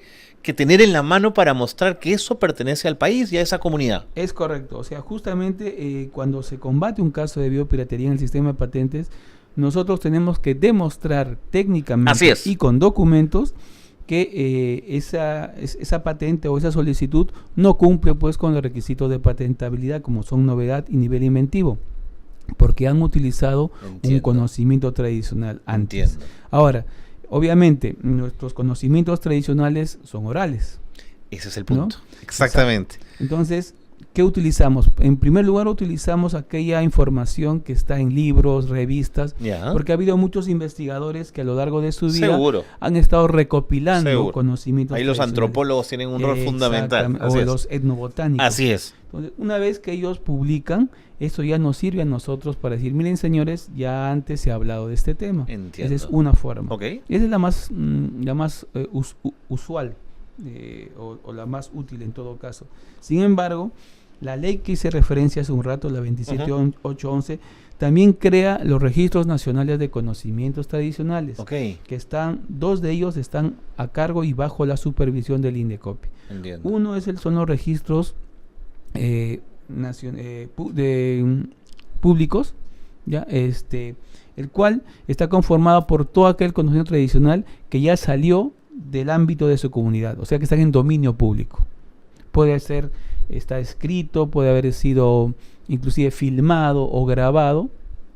tener en la mano para mostrar que eso pertenece al país y a esa comunidad. Es correcto, o sea, justamente cuando se combate un caso de biopiratería en el sistema de patentes, nosotros tenemos que demostrar técnicamente y con documentos que esa patente o esa solicitud no cumple pues con los requisitos de patentabilidad, como son novedad y nivel inventivo, porque han utilizado un conocimiento tradicional antes. Ahora, obviamente, nuestros conocimientos tradicionales son orales. Ese es el punto. ¿No? Exactamente. Entonces, ¿qué utilizamos? En primer lugar, utilizamos aquella información que está en libros, revistas, porque ha habido muchos investigadores que a lo largo de su vida han estado recopilando conocimientos. Ahí los antropólogos tienen un rol fundamental. O los etnobotánicos. Así es. Entonces, una vez que ellos publican, eso ya nos sirve a nosotros para decir, miren señores, ya antes se ha hablado de este tema. Entiendo. Esa es una forma. Esa es la más usual o la más útil en todo caso. Sin embargo, la ley que hice referencia hace un rato, la 27811, también crea los registros nacionales de conocimientos tradicionales, que dos de ellos están a cargo y bajo la supervisión del INDECOPI. Entiendo. Uno son los registros públicos, ¿ya? El cual está conformado por todo aquel conocimiento tradicional que ya salió del ámbito de su comunidad, o sea que están en dominio público. Puede ser, está escrito, puede haber sido inclusive filmado o grabado,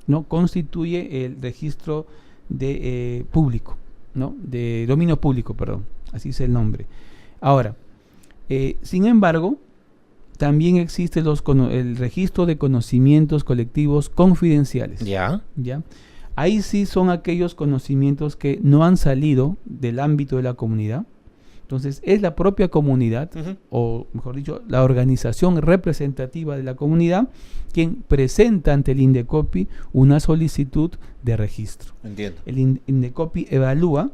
¿no? Constituye el registro de público, ¿no? De dominio público, perdón, así es el nombre. Ahora, sin embargo, también existe el registro de conocimientos colectivos confidenciales. ¿Ya? Ahí sí son aquellos conocimientos que no han salido del ámbito de la comunidad. Entonces, es la propia comunidad, o mejor dicho, la organización representativa de la comunidad, quien presenta ante el INDECOPI una solicitud de registro. Entiendo. El INDECOPI evalúa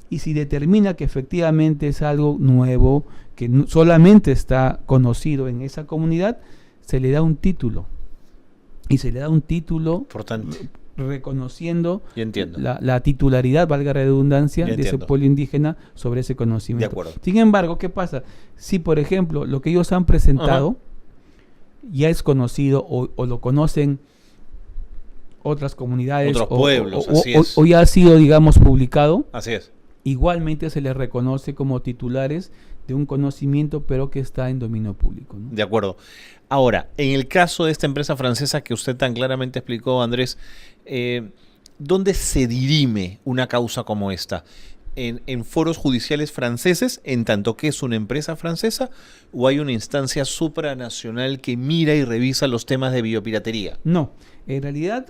y si determina que efectivamente es algo nuevo, que solamente está conocido en esa comunidad, se le da un título. Y se le da un título importante, reconociendo entiendo. La titularidad, valga la redundancia, de ese pueblo indígena sobre ese conocimiento. De acuerdo. Sin embargo, ¿qué pasa? Si, por ejemplo, lo que ellos han presentado ya es conocido o lo conocen otras comunidades, otros pueblos, o ya ha sido, digamos, publicado, así es. Igualmente se les reconoce como titulares de un conocimiento, pero que está en dominio público, ¿no? De acuerdo. Ahora, en el caso de esta empresa francesa que usted tan claramente explicó, Andrés, ¿dónde se dirime una causa como esta? ¿En foros judiciales franceses, en tanto que es una empresa francesa, o hay una instancia supranacional que mira y revisa los temas de biopiratería? No, en realidad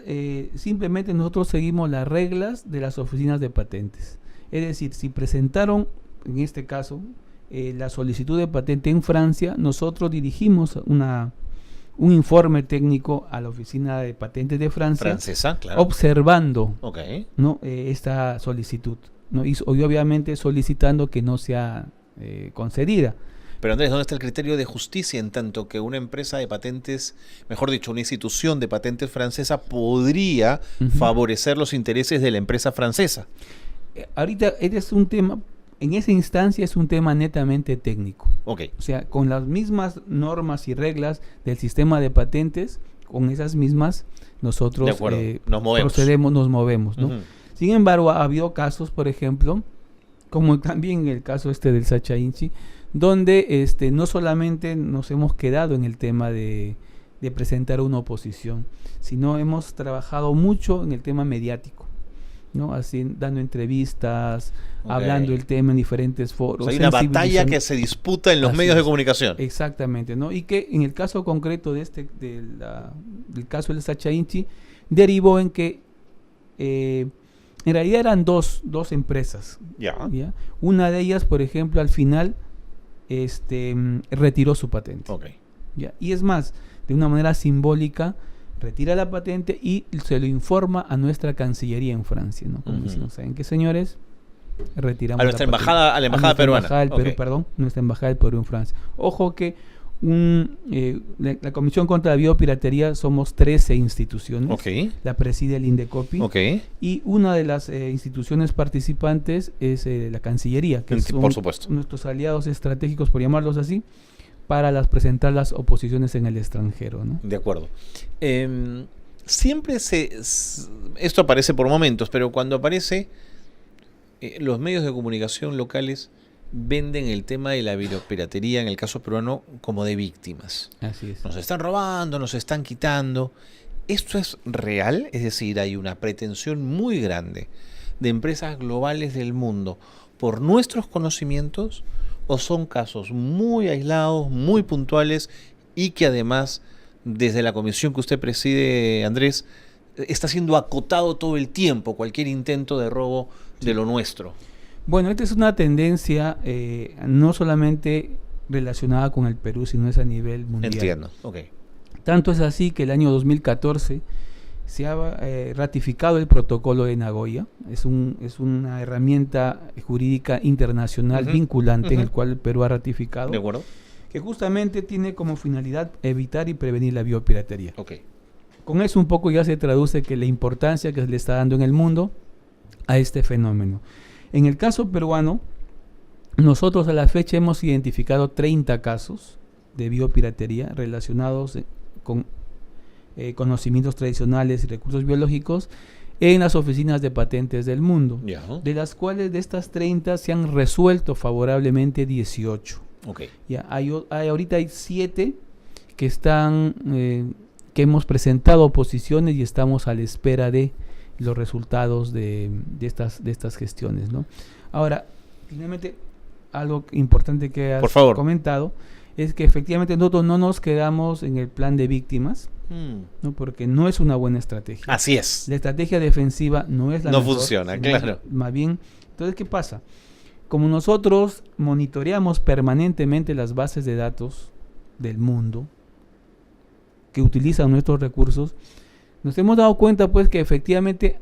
simplemente nosotros seguimos las reglas de las oficinas de patentes. Es decir, si presentaron, en este caso, la solicitud de patente en Francia, nosotros dirigimos un informe técnico a la oficina de patentes de francesa, claro, observando ¿no? Esta solicitud, ¿no? Y obviamente solicitando que no sea concedida. Pero Andrés, ¿dónde está el criterio de justicia en tanto que una empresa de patentes, mejor dicho, una institución de patentes francesa podría favorecer los intereses de la empresa francesa? Ahorita este es un tema, en esa instancia es un tema netamente técnico. Ok. O sea, con las mismas normas y reglas del sistema de patentes, con esas mismas nosotros De acuerdo, nos movemos. procedemos, nos movemos, ¿no? Sin embargo, ha habido casos, por ejemplo, como también el caso del Sacha Inchi, donde no solamente nos hemos quedado en el tema de presentar una oposición, sino hemos trabajado mucho en el tema mediático, ¿no? Así, dando entrevistas, hablando el tema en diferentes foros. O sea, hay una batalla que se disputa en los medios de comunicación. Exactamente, ¿no? Y que en el caso concreto del caso del Sacha Inchi, derivó en que en realidad eran dos empresas. Ya. Una de ellas, por ejemplo, al final retiró su patente. Okay. ¿Ya? Y es más, de una manera simbólica, retira la patente y se lo informa a nuestra Cancillería en Francia, ¿no? Como diciendo, ¿saben qué, señores? Retiramos a nuestra embajada, a la embajada peruana. Nuestra embajada del Perú en Francia. Ojo que la Comisión contra la Biopiratería somos 13 instituciones. Okay. La preside el Indecopi. Okay. Y una de las instituciones participantes es la Cancillería, que son por supuesto nuestros aliados estratégicos, por llamarlos así, para presentar las oposiciones en el extranjero, ¿no? De acuerdo. Siempre esto aparece por momentos, pero cuando aparece, los medios de comunicación locales venden el tema de la biopiratería, en el caso peruano, como de víctimas. Así es. Nos están robando, nos están quitando. ¿Esto es real? Es decir, hay una pretensión muy grande de empresas globales del mundo por nuestros conocimientos, o son casos muy aislados, muy puntuales, y que además, desde la comisión que usted preside, Andrés, está siendo acotado todo el tiempo cualquier intento de robo de lo nuestro? Bueno, esta es una tendencia no solamente relacionada con el Perú, sino es a nivel mundial. Entiendo, ok. Tanto es así que el año 2014 se ha ratificado el protocolo de Nagoya. Es una herramienta jurídica internacional vinculante en el cual el Perú ha ratificado. De acuerdo. Que justamente tiene como finalidad evitar y prevenir la biopiratería. Ok. Con eso un poco ya se traduce que la importancia que se le está dando en el mundo a este fenómeno. En el caso peruano, nosotros a la fecha hemos identificado 30 casos de biopiratería relacionados con conocimientos tradicionales y recursos biológicos en las oficinas de patentes del mundo, de las cuales de estas 30 se han resuelto favorablemente 18. Okay. Ahorita hay 7 que que hemos presentado oposiciones y estamos a la espera de los resultados de estas gestiones, ¿no? Ahora, finalmente, algo importante que has comentado es que efectivamente nosotros no nos quedamos en el plan de víctimas, ¿no? Porque no es una buena estrategia. Así es. La estrategia defensiva no es la mejor. No funciona, claro. Más bien, entonces, ¿qué pasa? Como nosotros monitoreamos permanentemente las bases de datos del mundo que utilizan nuestros recursos, nos hemos dado cuenta pues que efectivamente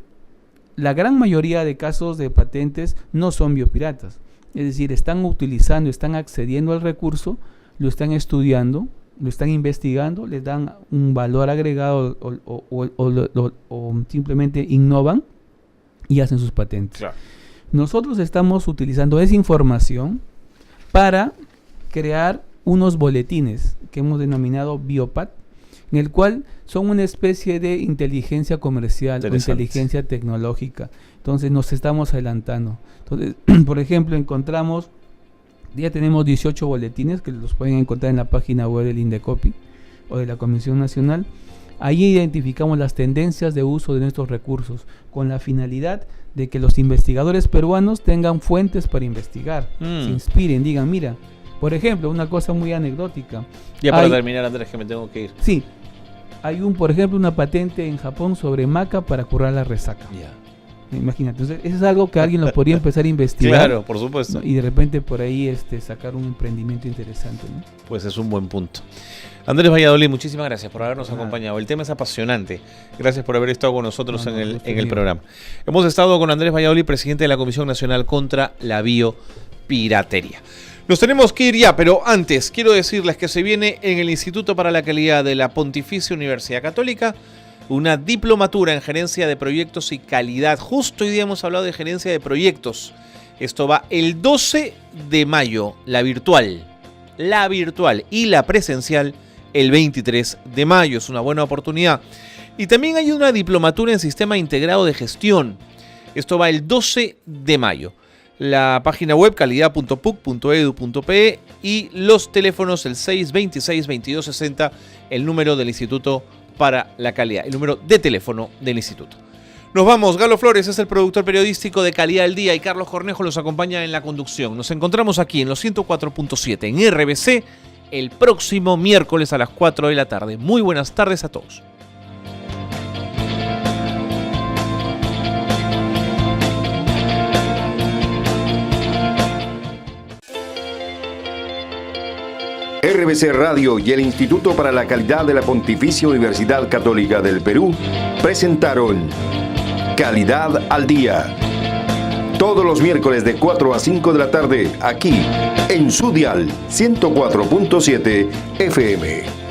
la gran mayoría de casos de patentes no son biopiratas. Es decir, están utilizando, están accediendo al recurso, lo están estudiando, lo están investigando, les dan un valor agregado o simplemente innovan y hacen sus patentes. Claro. Nosotros estamos utilizando esa información para crear unos boletines que hemos denominado Biopat, en el cual son una especie de inteligencia comercial o inteligencia tecnológica. Entonces nos estamos adelantando. Entonces, por ejemplo, ya tenemos 18 boletines que los pueden encontrar en la página web del Indecopi o de la Comisión Nacional. Ahí identificamos las tendencias de uso de nuestros recursos con la finalidad de que los investigadores peruanos tengan fuentes para investigar, se inspiren, digan, mira, por ejemplo, una cosa muy anecdótica. Ya para terminar, Andrés, que me tengo que ir. Sí. Hay por ejemplo, una patente en Japón sobre maca para curar la resaca. Imagínate, entonces eso es algo que alguien lo podría empezar a investigar. Claro, por supuesto. ¿No? Y de repente por ahí sacar un emprendimiento interesante, ¿no? Pues es un buen punto. Andrés Valladolid, muchísimas gracias por habernos acompañado. El tema es apasionante. Gracias por haber estado con nosotros en el programa. Hemos estado con Andrés Valladolid, presidente de la Comisión Nacional contra la Biopiratería. Nos tenemos que ir ya, pero antes quiero decirles que se viene en el Instituto para la Calidad de la Pontificia Universidad Católica una diplomatura en gerencia de proyectos y calidad. Justo hoy día hemos hablado de gerencia de proyectos. Esto va el 12 de mayo, la virtual y la presencial el 23 de mayo. Es una buena oportunidad. Y también hay una diplomatura en sistema integrado de gestión. Esto va el 12 de mayo. La página web calidad.puc.edu.pe y los teléfonos el 626-2260, el número del Instituto para la Calidad, el número de teléfono del Instituto. Nos vamos. Galo Flores es el productor periodístico de Calidad del Día y Carlos Cornejo los acompaña en la conducción. Nos encontramos aquí en los 104.7 en RBC el próximo miércoles a las 4 de la tarde. Muy buenas tardes a todos. RBC Radio y el Instituto para la Calidad de la Pontificia Universidad Católica del Perú presentaron Calidad al Día. Todos los miércoles de 4 a 5 de la tarde, aquí en su dial 104.7 FM.